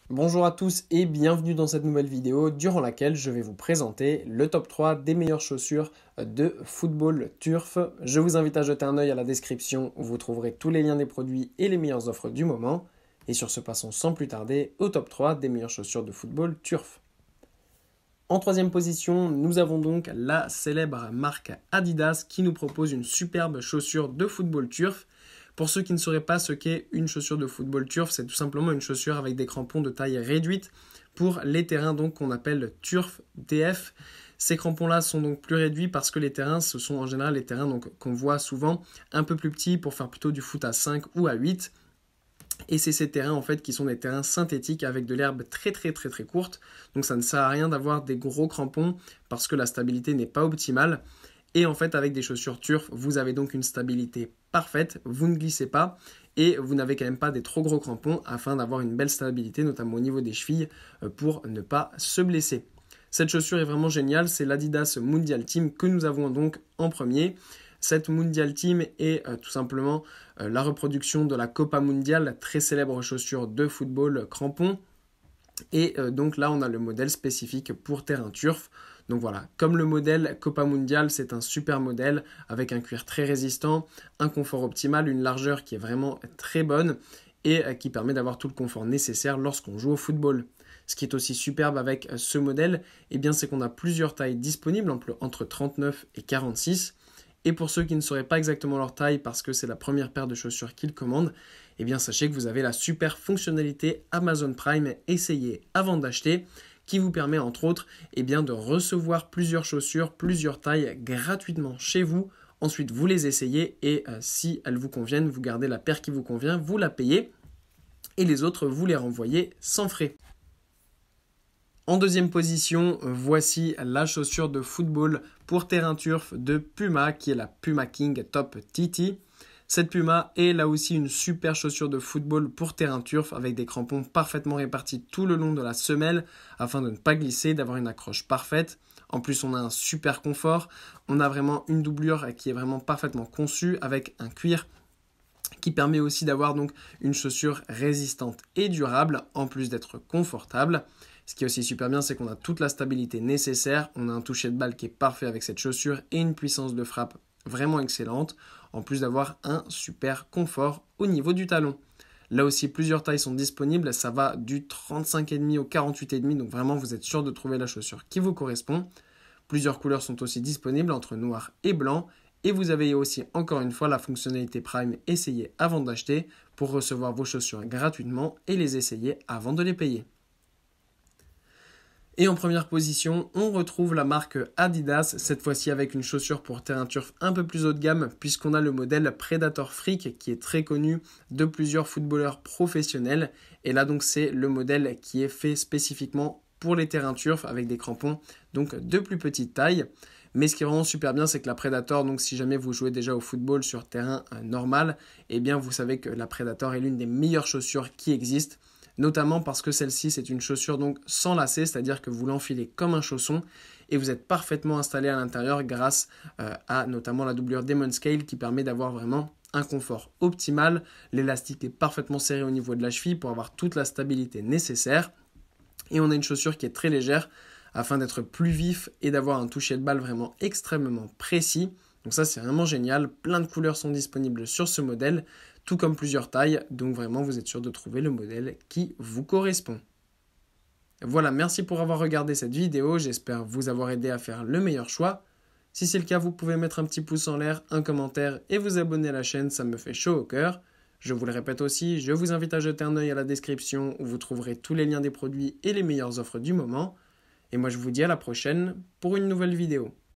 Bonjour à tous et bienvenue dans cette nouvelle vidéo durant laquelle je vais vous présenter le top 3 des meilleures chaussures de football turf. Je vous invite à jeter un œil à la description où vous trouverez tous les liens des produits et les meilleures offres du moment. Et sur ce, passons sans plus tarder au top 3 des meilleures chaussures de football turf. En troisième position, nous avons donc la célèbre marque Adidas qui nous propose une superbe chaussure de football turf. Pour ceux qui ne sauraient pas ce qu'est une chaussure de football turf, c'est tout simplement une chaussure avec des crampons de taille réduite pour les terrains donc qu'on appelle turf TF. Ces crampons-là sont donc plus réduits parce que les terrains, ce sont en général les terrains donc, qu'on voit souvent un peu plus petits pour faire plutôt du foot à 5 ou à 8. Et c'est ces terrains en fait qui sont des terrains synthétiques avec de l'herbe très courte. Donc ça ne sert à rien d'avoir des gros crampons parce que la stabilité n'est pas optimale. Et en fait, avec des chaussures turf, vous avez donc une stabilité parfaite, vous ne glissez pas et vous n'avez quand même pas des trop gros crampons afin d'avoir une belle stabilité, notamment au niveau des chevilles, pour ne pas se blesser. Cette chaussure est vraiment géniale, c'est l'Adidas Mundial Team que nous avons donc en premier. Cette Mundial Team est tout simplement la reproduction de la Copa Mundial, très célèbre chaussure de football crampon. Et donc là, on a le modèle spécifique pour terrain turf. Donc voilà, comme le modèle Copa Mundial, c'est un super modèle avec un cuir très résistant, un confort optimal, une largeur qui est vraiment très bonne et qui permet d'avoir tout le confort nécessaire lorsqu'on joue au football. Ce qui est aussi superbe avec ce modèle, c'est qu'on a plusieurs tailles disponibles entre 39 et 46. Et pour ceux qui ne sauraient pas exactement leur taille parce que c'est la première paire de chaussures qu'ils commandent, sachez que vous avez la super fonctionnalité Amazon Prime essayez avant d'acheter qui vous permet entre autres de recevoir plusieurs chaussures, plusieurs tailles gratuitement chez vous. Ensuite, vous les essayez et si elles vous conviennent, vous gardez la paire qui vous convient, vous la payez et les autres, vous les renvoyez sans frais. En deuxième position, voici la chaussure de football pour terrain turf de Puma qui est la Puma King Top TT. Cette Puma est là aussi une super chaussure de football pour terrain turf avec des crampons parfaitement répartis tout le long de la semelle afin de ne pas glisser, d'avoir une accroche parfaite. En plus, on a un super confort. On a vraiment une doublure qui est vraiment parfaitement conçue avec un cuir qui permet aussi d'avoir donc une chaussure résistante et durable en plus d'être confortable. Ce qui est aussi super bien, c'est qu'on a toute la stabilité nécessaire. On a un toucher de balle qui est parfait avec cette chaussure et une puissance de frappe vraiment excellente, en plus d'avoir un super confort au niveau du talon. Là aussi, plusieurs tailles sont disponibles. Ça va du 35,5 au 48,5, donc vraiment, vous êtes sûr de trouver la chaussure qui vous correspond. Plusieurs couleurs sont aussi disponibles entre noir et blanc. Et vous avez aussi, encore une fois, la fonctionnalité Prime essayez avant d'acheter pour recevoir vos chaussures gratuitement et les essayer avant de les payer. Et en première position, on retrouve la marque Adidas, cette fois-ci avec une chaussure pour terrain turf un peu plus haut de gamme, puisqu'on a le modèle Predator Freak qui est très connu de plusieurs footballeurs professionnels. Et là donc c'est le modèle qui est fait spécifiquement pour les terrains turf avec des crampons donc de plus petite taille. Mais ce qui est vraiment super bien, c'est que la Predator, donc si jamais vous jouez déjà au football sur terrain normal, vous savez que la Predator est l'une des meilleures chaussures qui existent. Notamment parce que celle-ci c'est une chaussure donc sans lacets, c'est-à-dire que vous l'enfilez comme un chausson et vous êtes parfaitement installé à l'intérieur grâce à notamment la doublure Demon Scale qui permet d'avoir vraiment un confort optimal. L'élastique est parfaitement serré au niveau de la cheville pour avoir toute la stabilité nécessaire et on a une chaussure qui est très légère afin d'être plus vif et d'avoir un toucher de balle vraiment extrêmement précis. Donc ça c'est vraiment génial, plein de couleurs sont disponibles sur ce modèle, tout comme plusieurs tailles, donc vraiment vous êtes sûr de trouver le modèle qui vous correspond. Voilà, merci pour avoir regardé cette vidéo, j'espère vous avoir aidé à faire le meilleur choix. Si c'est le cas, vous pouvez mettre un petit pouce en l'air, un commentaire et vous abonner à la chaîne, ça me fait chaud au cœur. Je vous le répète aussi, je vous invite à jeter un œil à la description où vous trouverez tous les liens des produits et les meilleures offres du moment. Et moi je vous dis à la prochaine pour une nouvelle vidéo.